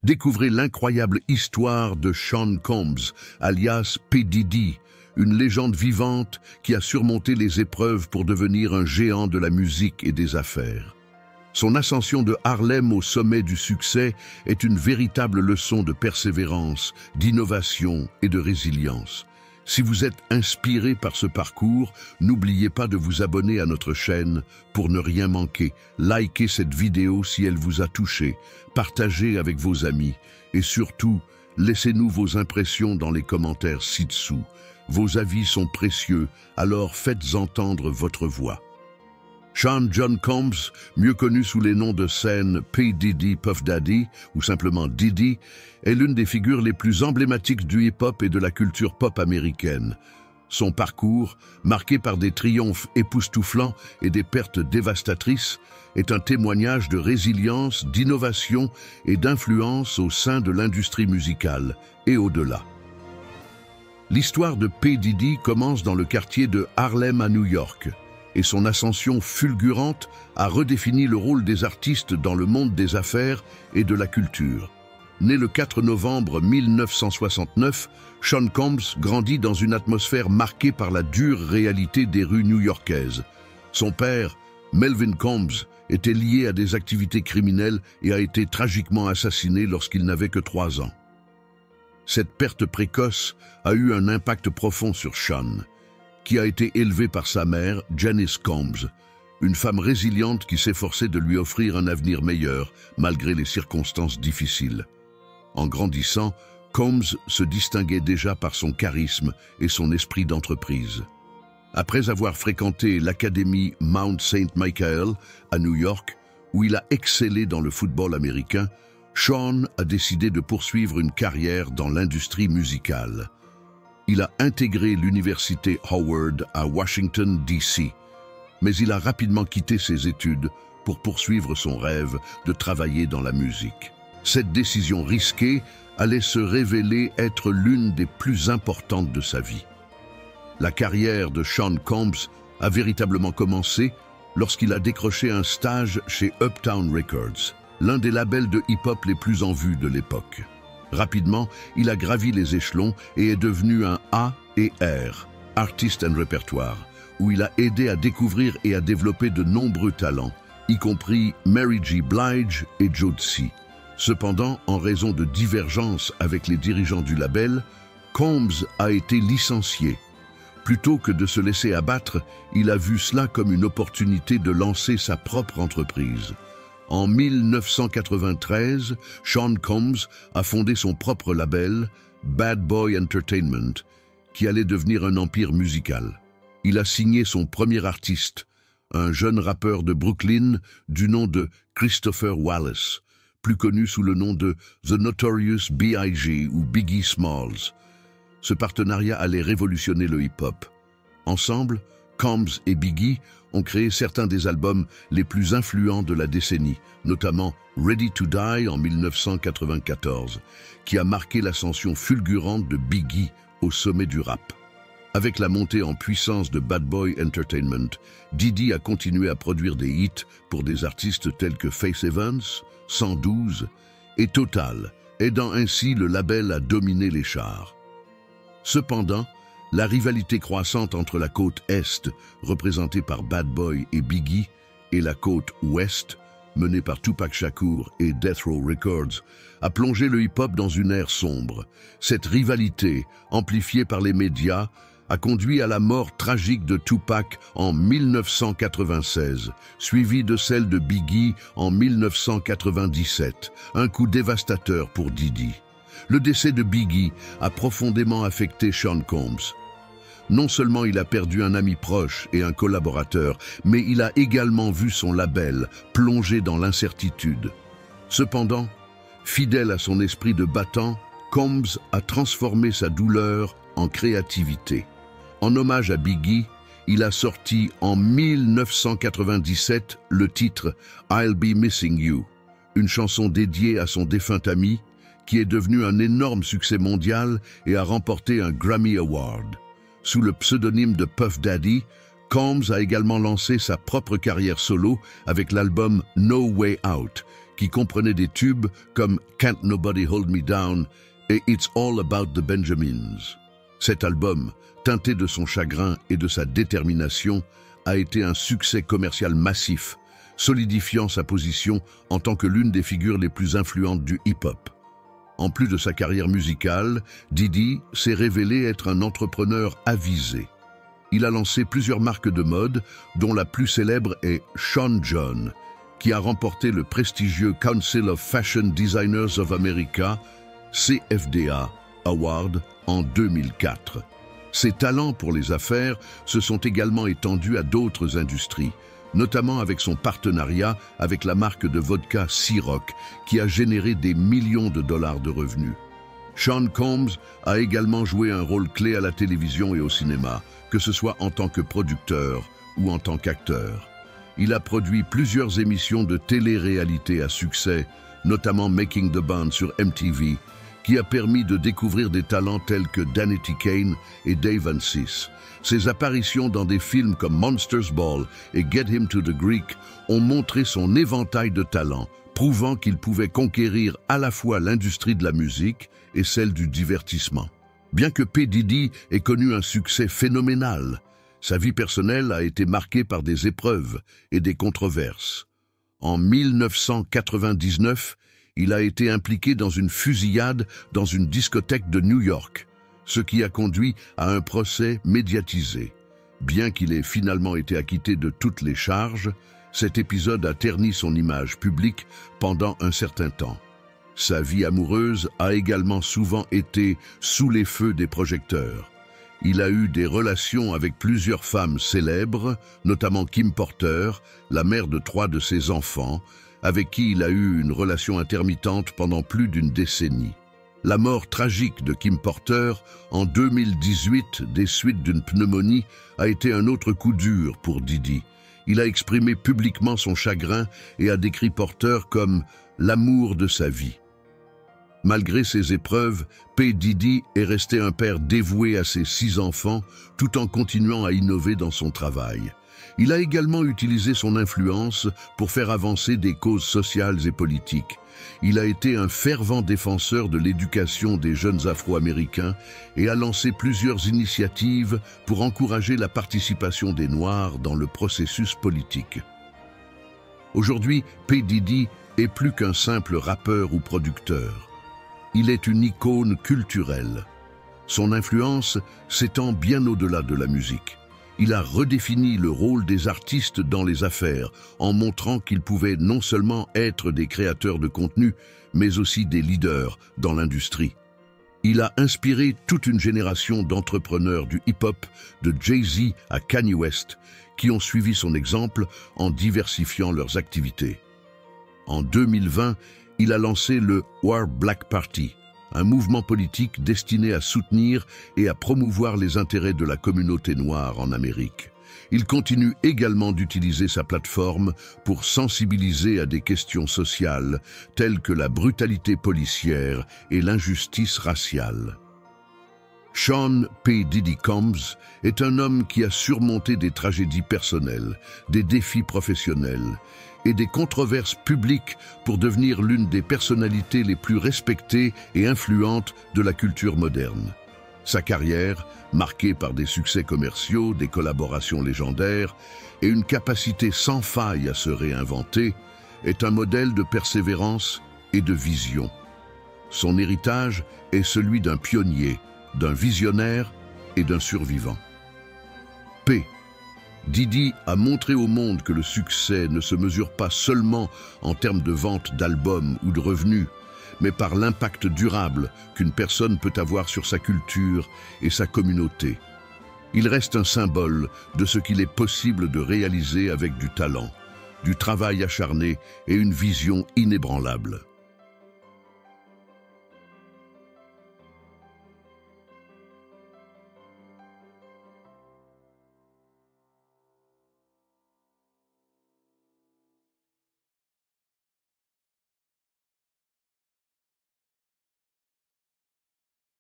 Découvrez l'incroyable histoire de Sean Combs, alias P. Diddy, une légende vivante qui a surmonté les épreuves pour devenir un géant de la musique et des affaires. Son ascension de Harlem au sommet du succès est une véritable leçon de persévérance, d'innovation et de résilience. Si vous êtes inspiré par ce parcours, n'oubliez pas de vous abonner à notre chaîne pour ne rien manquer. Likez cette vidéo si elle vous a touché, partagez avec vos amis et surtout, laissez-nous vos impressions dans les commentaires ci-dessous. Vos avis sont précieux, alors faites entendre votre voix. Sean John Combs, mieux connu sous les noms de scène P. Diddy, Puff Daddy ou simplement Diddy, est l'une des figures les plus emblématiques du hip-hop et de la culture pop américaine. Son parcours, marqué par des triomphes époustouflants et des pertes dévastatrices, est un témoignage de résilience, d'innovation et d'influence au sein de l'industrie musicale et au-delà. L'histoire de P. Diddy commence dans le quartier de Harlem à New York, et son ascension fulgurante a redéfini le rôle des artistes dans le monde des affaires et de la culture. Né le 4 novembre 1969, Sean Combs grandit dans une atmosphère marquée par la dure réalité des rues new-yorkaises. Son père, Melvin Combs, était lié à des activités criminelles et a été tragiquement assassiné lorsqu'il n'avait que 3 ans. Cette perte précoce a eu un impact profond sur Sean, qui a été élevé par sa mère, Janice Combs, une femme résiliente qui s'efforçait de lui offrir un avenir meilleur, malgré les circonstances difficiles. En grandissant, Combs se distinguait déjà par son charisme et son esprit d'entreprise. Après avoir fréquenté l'académie Mount St. Michael à New York, où il a excellé dans le football américain, Sean a décidé de poursuivre une carrière dans l'industrie musicale. Il a intégré l'université Howard à Washington, D.C., mais il a rapidement quitté ses études pour poursuivre son rêve de travailler dans la musique. Cette décision risquée allait se révéler être l'une des plus importantes de sa vie. La carrière de Sean Combs a véritablement commencé lorsqu'il a décroché un stage chez Uptown Records, l'un des labels de hip-hop les plus en vue de l'époque. Rapidement, il a gravi les échelons et est devenu un A&R, Artist and Repertoire, où il a aidé à découvrir et à développer de nombreux talents, y compris Mary J. Blige et Jodeci. Cependant, en raison de divergences avec les dirigeants du label, Combs a été licencié. Plutôt que de se laisser abattre, il a vu cela comme une opportunité de lancer sa propre entreprise. En 1993, Sean Combs a fondé son propre label, Bad Boy Entertainment, qui allait devenir un empire musical. Il a signé son premier artiste, un jeune rappeur de Brooklyn du nom de Christopher Wallace, plus connu sous le nom de The Notorious B.I.G. ou Biggie Smalls. Ce partenariat allait révolutionner le hip-hop. Ensemble, Combs et Biggie ont créé certains des albums les plus influents de la décennie, notamment Ready to Die en 1994, qui a marqué l'ascension fulgurante de Biggie au sommet du rap. Avec la montée en puissance de Bad Boy Entertainment, Diddy a continué à produire des hits pour des artistes tels que Faith Evans, 112 et Total, aidant ainsi le label à dominer les charts. Cependant, la rivalité croissante entre la côte Est, représentée par Bad Boy et Biggie, et la côte Ouest, menée par Tupac Shakur et Death Row Records, a plongé le hip-hop dans une ère sombre. Cette rivalité, amplifiée par les médias, a conduit à la mort tragique de Tupac en 1996, suivie de celle de Biggie en 1997, un coup dévastateur pour Diddy. Le décès de Biggie a profondément affecté Sean Combs. Non seulement il a perdu un ami proche et un collaborateur, mais il a également vu son label plonger dans l'incertitude. Cependant, fidèle à son esprit de battant, Combs a transformé sa douleur en créativité. En hommage à Biggie, il a sorti en 1997 le titre « I'll Be Missing You », une chanson dédiée à son défunt ami, qui est devenu un énorme succès mondial et a remporté un Grammy Award. Sous le pseudonyme de Puff Daddy, Combs a également lancé sa propre carrière solo avec l'album No Way Out, qui comprenait des tubes comme Can't Nobody Hold Me Down et It's All About the Benjamins. Cet album, teinté de son chagrin et de sa détermination, a été un succès commercial massif, solidifiant sa position en tant que l'une des figures les plus influentes du hip-hop. En plus de sa carrière musicale, Diddy s'est révélé être un entrepreneur avisé. Il a lancé plusieurs marques de mode, dont la plus célèbre est Sean John, qui a remporté le prestigieux Council of Fashion Designers of America, CFDA, Award en 2004. Ses talents pour les affaires se sont également étendus à d'autres industries, notamment avec son partenariat avec la marque de vodka Ciroc, qui a généré des millions de dollars de revenus. Sean Combs a également joué un rôle clé à la télévision et au cinéma, que ce soit en tant que producteur ou en tant qu'acteur. Il a produit plusieurs émissions de télé-réalité à succès, notamment Making the Band sur MTV, qui a permis de découvrir des talents tels que Danity Kane et Dave Ansis. Ses apparitions dans des films comme Monsters Ball et Get Him to the Greek ont montré son éventail de talents, prouvant qu'il pouvait conquérir à la fois l'industrie de la musique et celle du divertissement. Bien que P. Diddy ait connu un succès phénoménal, sa vie personnelle a été marquée par des épreuves et des controverses. En 1999, il a été impliqué dans une fusillade dans une discothèque de New York, ce qui a conduit à un procès médiatisé. Bien qu'il ait finalement été acquitté de toutes les charges, cet épisode a terni son image publique pendant un certain temps. Sa vie amoureuse a également souvent été sous les feux des projecteurs. Il a eu des relations avec plusieurs femmes célèbres, notamment Kim Porter, la mère de 3 de ses enfants, avec qui il a eu une relation intermittente pendant plus d'une décennie. La mort tragique de Kim Porter en 2018 des suites d'une pneumonie a été un autre coup dur pour Diddy. Il a exprimé publiquement son chagrin et a décrit Porter comme l'amour de sa vie. Malgré ces épreuves, P. Diddy est resté un père dévoué à ses 6 enfants tout en continuant à innover dans son travail. Il a également utilisé son influence pour faire avancer des causes sociales et politiques. Il a été un fervent défenseur de l'éducation des jeunes Afro-Américains et a lancé plusieurs initiatives pour encourager la participation des Noirs dans le processus politique. Aujourd'hui, P. Diddy est plus qu'un simple rappeur ou producteur. Il est une icône culturelle. Son influence s'étend bien au-delà de la musique. Il a redéfini le rôle des artistes dans les affaires, en montrant qu'ils pouvaient non seulement être des créateurs de contenu, mais aussi des leaders dans l'industrie. Il a inspiré toute une génération d'entrepreneurs du hip-hop, de Jay-Z à Kanye West, qui ont suivi son exemple en diversifiant leurs activités. En 2020, il a lancé le War Black Party, un mouvement politique destiné à soutenir et à promouvoir les intérêts de la communauté noire en Amérique. Il continue également d'utiliser sa plateforme pour sensibiliser à des questions sociales telles que la brutalité policière et l'injustice raciale. Sean P. Diddy Combs est un homme qui a surmonté des tragédies personnelles, des défis professionnels et des controverses publiques pour devenir l'une des personnalités les plus respectées et influentes de la culture moderne. Sa carrière, marquée par des succès commerciaux, des collaborations légendaires et une capacité sans faille à se réinventer, est un modèle de persévérance et de vision. Son héritage est celui d'un pionnier, d'un visionnaire et d'un survivant. P. Diddy a montré au monde que le succès ne se mesure pas seulement en termes de vente d'albums ou de revenus, mais par l'impact durable qu'une personne peut avoir sur sa culture et sa communauté. Il reste un symbole de ce qu'il est possible de réaliser avec du talent, du travail acharné et une vision inébranlable.